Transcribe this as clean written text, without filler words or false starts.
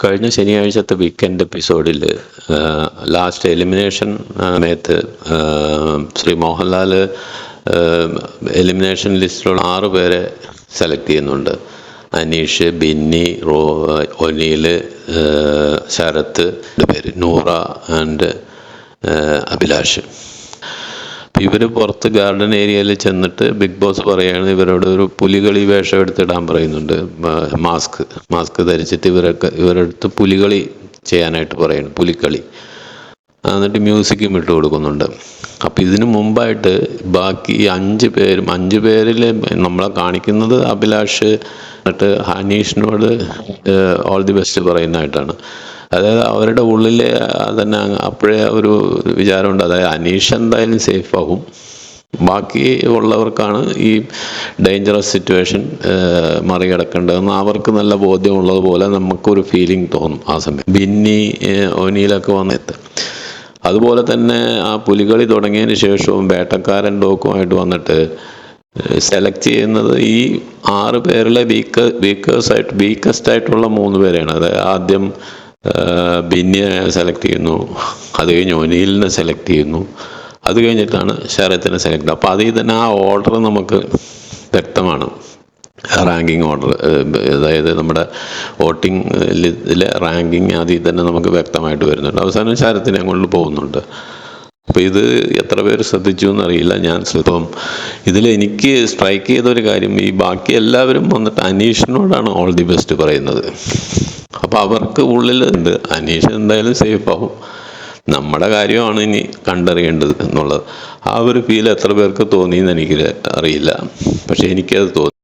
കഴിഞ്ഞ ശനിയാഴ്ചത്തെ വീക്കെൻഡ് എപ്പിസോഡിൽ last elimination സമയത്ത് ശ്രീ മോഹൻലാൽ എലിമിനേഷൻ ലിസ്റ്റിലുള്ള 6 പേരെ സെലക്ട് ചെയ്യുന്നുണ്ട്. അനീഷ്, ബിന്നി, ഒനീൽ, ശരത്ത്, പേര് നൂറ ആൻഡ് അഭിലാഷ്. ഇവർ പുറത്ത് ഗാർഡൻ ഏരിയയിൽ ചെന്നിട്ട് ബിഗ് ബോസ് പറയുകയാണ് ഇവരോട് ഒരു പുലികളി വേഷം എടുത്തിടാൻ പറയുന്നുണ്ട്. മാസ്ക് ധരിച്ചിട്ട് ഇവരുടെ അടുത്ത് പുലികളി ചെയ്യാനായിട്ട് പറയുന്നു, പുലിക്കളി. എന്നിട്ട് മ്യൂസിക്കും ഇട്ട് കൊടുക്കുന്നുണ്ട്. അപ്പം ഇതിനു മുമ്പായിട്ട് ബാക്കി 5 പേരിൽ നമ്മളെ കാണിക്കുന്നത് അഭിലാഷ് എന്നിട്ട് ഹനീഷിനോട് ഓൾ ദി ബെസ്റ്റ് പറയുന്നതായിട്ടാണ്. അതായത് അവരുടെ ഉള്ളിൽ തന്നെ അപ്പോഴേ ഒരു വിചാരമുണ്ട്, അതായത് അനീഷ് എന്തായാലും സേഫ് ആവും, ബാക്കി ഉള്ളവർക്കാണ് ഈ ഡേഞ്ചറസ് സിറ്റുവേഷൻ മറികടക്കേണ്ടതെന്ന് അവർക്ക് നല്ല ബോധ്യമുള്ളതുപോലെ നമുക്കൊരു ഫീലിംഗ് തോന്നും ആ സമയം. ബിന്നി, ഒനീലൊക്കെ വന്നെത്ത്. അതുപോലെ തന്നെ ആ പുലികളി തുടങ്ങിയതിന് ശേഷവും വേട്ടക്കാരൻ ഡോക്കുമായിട്ട് വന്നിട്ട് സെലക്ട് ചെയ്യുന്നത് ഈ 6 പേരിലെ വീക്കസ്റ്റ് ആയിട്ടുള്ള 3 പേരെയാണ്. അതായത് ആദ്യം ബിന്നിയെ സെലക്ട് ചെയ്യുന്നു, അത് കഴിഞ്ഞ് ഒനീലിനെ സെലക്ട് ചെയ്യുന്നു, അത് കഴിഞ്ഞിട്ടാണ് ശരത്തിനെ സെലക്ട് ചെയ്യുന്നത്. അപ്പോൾ അതിൽ തന്നെ ആ ഓർഡർ നമുക്ക് വ്യക്തമാണ്. റാങ്കിങ് ഓർഡർ, അതായത് നമ്മുടെ വോട്ടിങ്ങിലെ റാങ്കിങ് അതിൽ തന്നെ നമുക്ക് വ്യക്തമായിട്ട് വരുന്നുണ്ട്. അവസാനം ശരത്തിനെ കൊണ്ട് പോകുന്നുണ്ട്. അപ്പോൾ ഇത് എത്ര പേര് ശ്രദ്ധിച്ചു എന്നറിയില്ല. ഞാൻ ഇപ്പം ഇതിൽ എനിക്ക് സ്ട്രൈക്ക് ചെയ്തൊരു കാര്യം, ഈ ബാക്കി എല്ലാവരും വന്നിട്ട് അനീഷിനോടാണ് ഓൾ ദി ബെസ്റ്റ് പറയുന്നത്. അപ്പോൾ അവർക്ക് ഉള്ളിലുണ്ട് അനീഷ് എന്തായാലും സേഫ് ആവും, നമ്മുടെ കാര്യമാണ് ഇനി കണ്ടറിയേണ്ടത് എന്നുള്ളത്. ആ ഒരു ഫീൽ എത്ര പേർക്ക് തോന്നിയെന്ന് എനിക്ക് അറിയില്ല, പക്ഷെ എനിക്കത് തോന്നി.